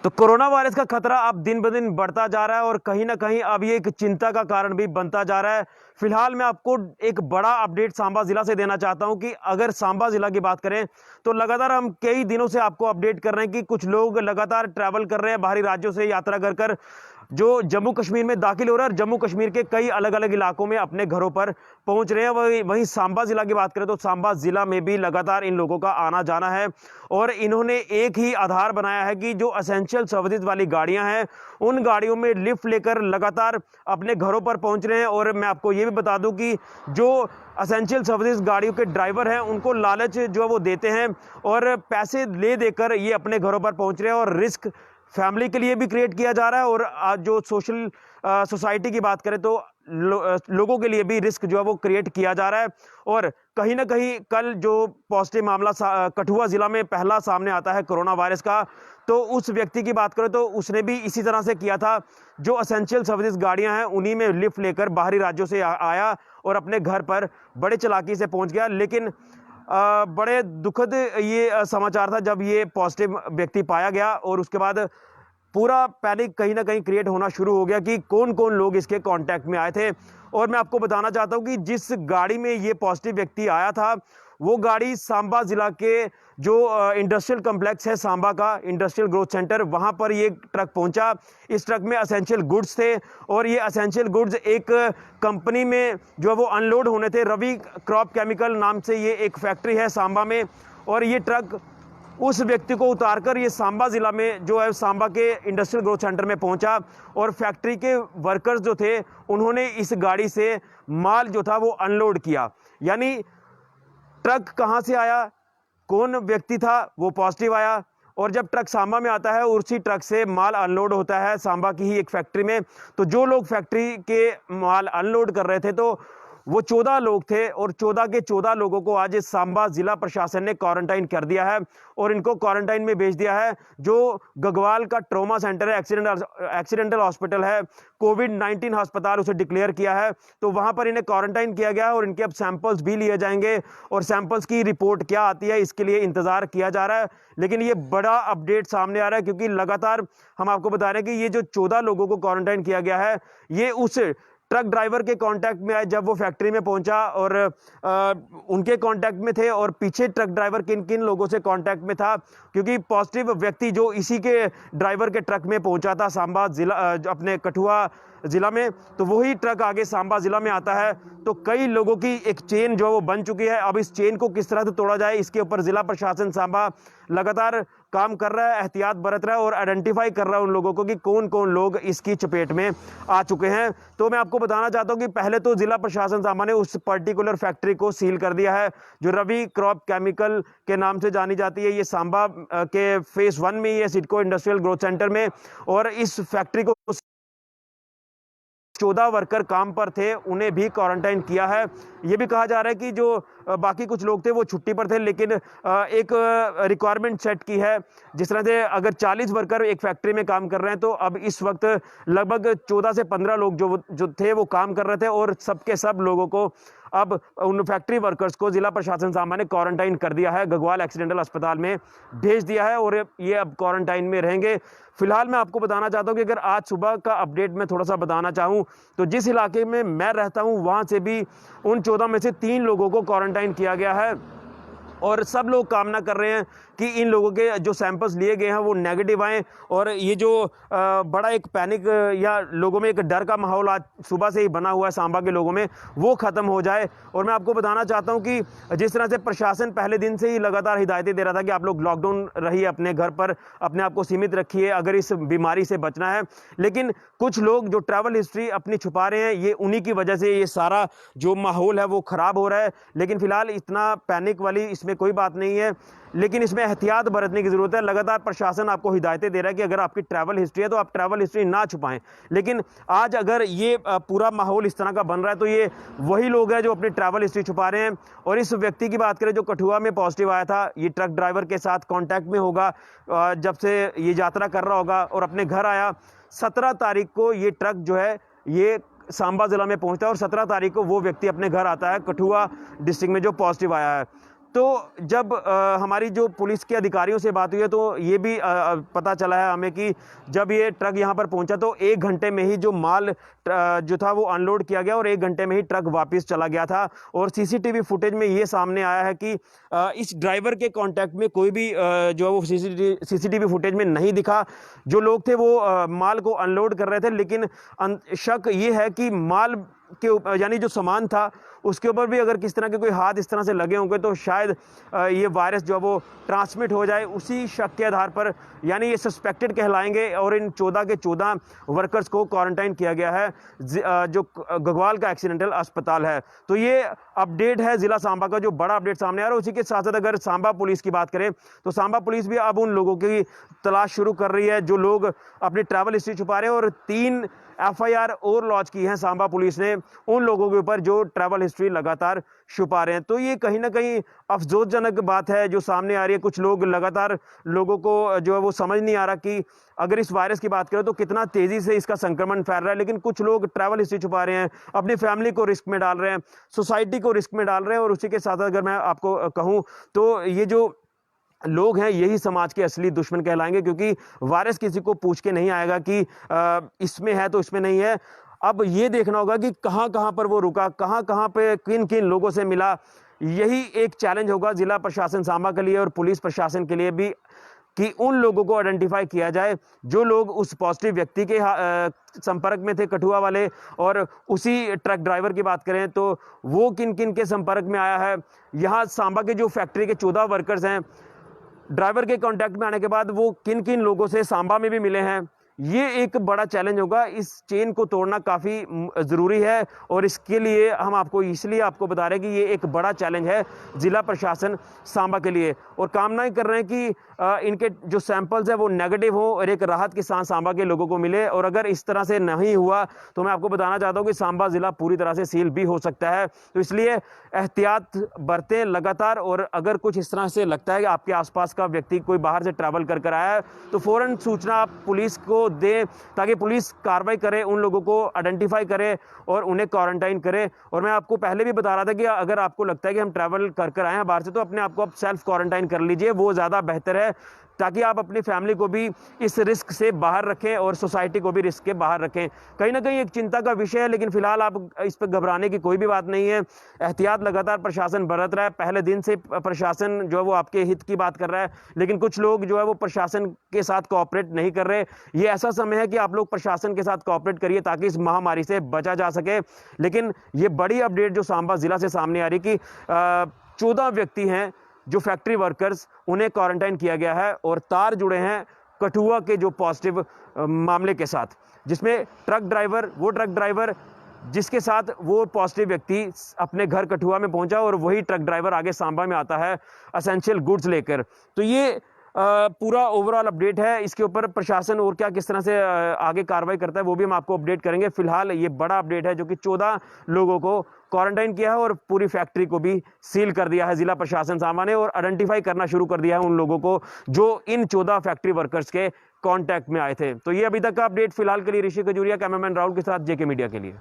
तो corona virus का खतरा अब दिन ब दिन बढ़ता जा रहा है और कहीं ना कहीं अब ये एक चिंता का कारण भी बनता जा रहा है। फिलहाल मैं आपको एक बड़ा अपडेट सांबा जिला से देना चाहता हूं कि अगर सांबा जिला की बात करें तो लगातार हम कई दिनों से आपको अपडेट कर रहे हैं कि कुछ लोग लगातार ट्रैवल कर रहे हैं बाहरी राज्यों से यात्रा कर कर जो जम्मू कश्मीर में दाखिल हो रहा है और जम्मू कश्मीर के कई अलग अलग इलाकों में अपने घरों पर पहुंच रहे हैं। वहीं सांबा जिला की बात करें तो सांबा जिला में भी लगातार इन लोगों का आना जाना है और इन्होंने एक ही आधार बनाया है कि जो एसेंशियल सर्विसेज वाली गाड़ियां हैं उन गाड़ियों में लिफ्ट लेकर लगातार अपने घरों पर पहुंच रहे हैं। और मैं आपको ये भी बता दूं कि जो एसेंशियल सर्विसेज गाड़ियों के ड्राइवर हैं उनको लालच जो है वो देते हैं और पैसे ले देकर ये अपने घरों पर पहुंच रहे हैं और रिस्क फैमिली के लिए भी क्रिएट किया जा रहा है और आज जो सोशल सोसाइटी की बात करें तो लोगों के लिए भी रिस्क जो है वो क्रिएट किया जा रहा है। और कहीं ना कहीं कल जो पॉजिटिव मामला कठुआ जिला में पहला सामने आता है कोरोना वायरस का, तो उस व्यक्ति की बात करें तो उसने भी इसी तरह से किया था। जो एसेंशियल सर्विसेज गाड़ियां हैं उन्हीं में लिफ्ट लेकर बाहरी राज्यों से आया और अपने घर पर बड़े चालाकी से पहुंच गया। लेकिन बड़े दुखद ये समाचार था जब ये पॉजिटिव व्यक्ति पाया गया और उसके बाद पूरा पैनिक कहीं ना कहीं क्रिएट होना शुरू हो गया कि कौन कौन लोग इसके कांटेक्ट में आए थे। और मैं आपको बताना चाहता हूं कि जिस गाड़ी में ये पॉजिटिव व्यक्ति आया था वो गाड़ी सांबा जिला के जो इंडस्ट्रियल कॉम्प्लेक्स है सांबा का इंडस्ट्रियल ग्रोथ सेंटर, वहां पर ये ट्रक पहुंचा। इस ट्रक में एसेंशियल गुड्स थे और ये एसेंशियल गुड्स एक कंपनी में जो है वो अनलोड होने थे। रवि क्रॉप केमिकल नाम से ये एक फैक्ट्री है सांबा में और ये ट्रक उस व्यक्ति को उतारकर ये सांबा जिला में जो है सांबा के इंडस्ट्रियल ग्रोथ सेंटर में पहुंचा और फैक्ट्री के वर्कर्स जो थे उन्होंने इस गाड़ी से माल जो था वो अनलोड किया। यानी ट्रक कहां से आया, कौन व्यक्ति था, वो पॉजिटिव आया और जब ट्रक सांबा में आता है उसी ट्रक से माल अनलोड होता है सांबा की ही एक फैक्ट्री में। तो जो लोग फैक्ट्री के माल अनलोड कर रहे थे तो वो 14 लोग थे और 14 के 14 लोगों को आज सांबा जिला प्रशासन ने क्वारंटाइन कर दिया है और इनको क्वारंटाइन में भेज दिया है। जो गगवाल का ट्रॉमा सेंटर है, एक्सीडेंटल हॉस्पिटल है, कोविड-19 अस्पताल उसे डिक्लेयर किया है, तो वहां पर इन्हें क्वारंटाइन किया गया है और इनके अब सैंपल्स भी लिए जाएंगे और सैंपल्स की रिपोर्ट क्या आती है इसके लिए इंतजार किया जा रहा है। लेकिन ये बड़ा अपडेट सामने आ रहा है क्योंकि लगातार हम आपको बता रहे हैं कि ये जो 14 लोगों को क्वारंटाइन किया गया है ये उस ट्रक ड्राइवर के कांटेक्ट में आए जब वो फैक्ट्री में पहुंचा और उनके कांटेक्ट में थे और पीछे ट्रक ड्राइवर किन किन लोगों से कांटेक्ट में था, क्योंकि पॉजिटिव व्यक्ति जो इसी के ड्राइवर के ट्रक में पहुंचा था सांबा जिला अपने कठुआ जिला में, तो वही ट्रक आगे सांबा जिला में आता है। तो कई लोगों की एक चेन जो वो बन चुकी है। अब इस चेन को किस तरह से तोड़ा जाए इसके ऊपर जिला प्रशासन सांबा लगातार काम कर रहा है, एहतियात बरत रहा है और आइडेंटिफाई कर रहा है उन लोगों को कि कौन कौन लोग इसकी चपेट में आ चुके हैं। तो मैं आपको बताना चाहता हूं कि पहले तो जिला प्रशासन सांबा ने उस पर्टिकुलर फैक्ट्री को सील कर दिया है जो रवि क्रॉप केमिकल के नाम से जानी जाती है। ये सांबा के फेज 1 में ये सिडको इंडस्ट्रियल ग्रोथ सेंटर में, और इस फैक्ट्री को 14 वर्कर काम पर थे उन्हें भी क्वारंटाइन किया है। ये भी कहा जा रहा है कि जो बाकी कुछ लोग थे वो छुट्टी पर थे, लेकिन एक रिक्वायरमेंट सेट की है। जिस तरह से अगर 40 वर्कर एक फैक्ट्री में काम कर रहे हैं तो अब इस वक्त लगभग 14 से 15 लोग जो थे वो काम कर रहे थे और सबके सब लोगों को अब उन फैक्ट्री वर्कर्स को जिला प्रशासन सांबा ने क्वारंटाइन कर दिया है, गगवाल एक्सीडेंटल अस्पताल में भेज दिया है और ये अब क्वारंटाइन में रहेंगे। फिलहाल मैं आपको बताना चाहता हूं कि अगर आज सुबह का अपडेट मैं थोड़ा सा बताना चाहूं तो जिस इलाके में मैं रहता हूं वहां से भी उन 14 में से 3 लोगों को क्वारंटाइन किया गया है और सब लोग कामना कर रहे हैं कि इन लोगों के जो सैंपल्स लिए गए हैं वो नेगेटिव आए और ये जो बड़ा एक पैनिक या लोगों में एक डर का माहौल आज सुबह से ही बना हुआ है सांबा के लोगों में वो ख़त्म हो जाए। और मैं आपको बताना चाहता हूं कि जिस तरह से प्रशासन पहले दिन से ही लगातार हिदायतें दे रहा था कि आप लोग लॉकडाउन रहिए, अपने घर पर अपने आप को सीमित रखिए अगर इस बीमारी से बचना है, लेकिन कुछ लोग जो ट्रैवल हिस्ट्री अपनी छुपा रहे हैं ये उन्हीं की वजह से ये सारा जो माहौल है वो ख़राब हो रहा है। लेकिन फिलहाल इतना पैनिक वाली इसमें कोई बात नहीं है, लेकिन इसमें एहतियात बरतने की जरूरत है। लगातार प्रशासन आपको हिदायतें दे रहा है कि अगर आपकी ट्रैवल हिस्ट्री है तो आप ट्रैवल हिस्ट्री ना छुपाएं। लेकिन आज अगर ये पूरा माहौल इस तरह का बन रहा है तो ये वही लोग हैं जो अपनी ट्रैवल हिस्ट्री छुपा रहे हैं। और इस व्यक्ति की बात करें जो कठुआ में पॉजिटिव आया था, ये ट्रक ड्राइवर के साथ कॉन्टैक्ट में होगा जब से ये यात्रा कर रहा होगा और अपने घर आया। 17 तारीख को ये ट्रक जो है ये सांबा जिला में पहुंचता है और 17 तारीख को वो व्यक्ति अपने घर आता है कठुआ डिस्ट्रिक्ट में जो पॉजिटिव आया है। तो जब हमारी जो पुलिस के अधिकारियों से बात हुई है तो ये भी पता चला है हमें कि जब ये ट्रक यहाँ पर पहुँचा तो 1 घंटे में ही जो माल जो था वो अनलोड किया गया और 1 घंटे में ही ट्रक वापस चला गया था। और सीसीटीवी फुटेज में ये सामने आया है कि इस ड्राइवर के कांटेक्ट में कोई भी जो है वो सीसीटीवी फुटेज में नहीं दिखा। जो लोग थे वो माल को अनलोड कर रहे थे, लेकिन शक ये है कि माल के यानी जो सामान था उसके ऊपर भी अगर किस तरह के कोई हाथ इस तरह से लगे होंगे तो शायद ये वायरस जो है वो ट्रांसमिट हो जाए। उसी शक के आधार पर यानी ये सस्पेक्टेड कहलाएंगे और इन 14 के 14 वर्कर्स को क्वारंटाइन किया गया है जो गगवाल का एक्सीडेंटल अस्पताल है। तो ये अपडेट है जिला सांबा का, जो बड़ा अपडेट सामने आ रहा है। उसी के साथ साथ अगर सांबा पुलिस की बात करें तो सांबा पुलिस भी अब उन लोगों की तलाश शुरू कर रही है जो लोग अपनी ट्रैवल हिस्ट्री छुपा रहे हैं, और 3 एफआईआर और लॉन्च की है सांबा पुलिस ने उन लोगों के ऊपर जो ट्रैवल हिस्ट्री लगातार छुपा रहे हैं। तो ये कहीं ना कहीं अफसोसजनक बात है जो सामने आ रही है। कुछ लोग लगातार, लोगों को जो है वो समझ नहीं आ रहा कि अगर इस वायरस की बात करें तो कितना तेजी से इसका संक्रमण फैल रहा है, लेकिन कुछ लोग ट्रैवल हिस्ट्री छुपा रहे हैं, अपनी फैमिली को रिस्क में डाल रहे हैं, सोसाइटी को रिस्क में डाल रहे हैं। और उसी के साथ अगर मैं आपको कहूँ तो ये जो लोग हैं यही समाज के असली दुश्मन कहलाएंगे, क्योंकि वायरस किसी को पूछ के नहीं आएगा कि इसमें है तो इसमें नहीं है। अब ये देखना होगा कि कहां कहां पर वो रुका, कहां कहां पे किन किन लोगों से मिला। यही एक चैलेंज होगा जिला प्रशासन सांबा के लिए और पुलिस प्रशासन के लिए भी कि उन लोगों को आइडेंटिफाई किया जाए जो लोग उस पॉजिटिव व्यक्ति के संपर्क में थे, कठुआ वाले। और उसी ट्रक ड्राइवर की बात करें तो वो किन किन के संपर्क में आया है। यहाँ सांबा के जो फैक्ट्री के 14 वर्कर्स हैं, ड्राइवर के कांटेक्ट में आने के बाद वो किन किन लोगों से सांबा में भी मिले हैं, ये एक बड़ा चैलेंज होगा। इस चेन को तोड़ना काफ़ी ज़रूरी है और इसके लिए हम इसलिए आपको बता रहे हैं कि ये एक बड़ा चैलेंज है जिला प्रशासन सांबा के लिए। और कामनाएं कर रहे हैं कि इनके जो सैंपल्स है वो नेगेटिव हो और एक राहत की सांस सांबा के लोगों को मिले। और अगर इस तरह से नहीं हुआ तो मैं आपको बताना चाहता हूँ कि सांबा ज़िला पूरी तरह से सील भी हो सकता है। तो इसलिए एहतियात बरतें लगातार, और अगर कुछ इस तरह से लगता है कि आपके आसपास का व्यक्ति कोई बाहर से ट्रैवल कर आया है तो फ़ौरन सूचना आप पुलिस को दें ताकि पुलिस कार्रवाई करे, उन लोगों को आइडेंटिफाई करे और उन्हें क्वारंटाइन करे। और मैं आपको पहले भी बता रहा था कि अगर आपको लगता है कि हम ट्रैवल कर आए हैं बाहर से तो अपने आप को आप सेल्फ क्वारंटाइन कर लीजिए, वो ज़्यादा बेहतर है, ताकि आप अपनी फैमिली को भी इस रिस्क से बाहर रखें और सोसाइटी को भी रिस्क के बाहर रखें। कहीं ना कहीं एक चिंता का विषय है, लेकिन फिलहाल आप इस पर घबराने की कोई भी बात नहीं है। एहतियात लगातार प्रशासन बरत रहा है, पहले दिन से प्रशासन जो है वो आपके हित की बात कर रहा है, लेकिन कुछ लोग जो है वो प्रशासन के साथ कोऑपरेट नहीं कर रहे। ये ऐसा समय है कि आप लोग प्रशासन के साथ कोऑपरेट करिए ताकि इस महामारी से बचा जा सके। लेकिन ये बड़ी अपडेट जो सांबा जिला से सामने आ रही कि 14 व्यक्ति हैं जो फैक्ट्री वर्कर्स, उन्हें क्वारंटाइन किया गया है और तार जुड़े हैं कठुआ के जो पॉजिटिव मामले के साथ, जिसमें ट्रक ड्राइवर जिसके साथ वो पॉजिटिव व्यक्ति अपने घर कठुआ में पहुंचा और वही ट्रक ड्राइवर आगे सांबा में आता है एसेंशियल गुड्स लेकर। तो ये पूरा ओवरऑल अपडेट है। इसके ऊपर प्रशासन और क्या किस तरह से आगे कार्रवाई करता है वो भी हम आपको अपडेट करेंगे। फिलहाल ये बड़ा अपडेट है जो कि 14 लोगों को क्वारंटाइन किया है और पूरी फैक्ट्री को भी सील कर दिया है जिला प्रशासन सांबा ने, और आइडेंटिफाई करना शुरू कर दिया है उन लोगों को जो इन 14 फैक्ट्री वर्कर्स के कांटेक्ट में आए थे। तो ये अभी तक का अपडेट फिलहाल के लिए। ऋषि खजूरिया, कैमरामैन राहुल के साथ, जेके मीडिया के लिए।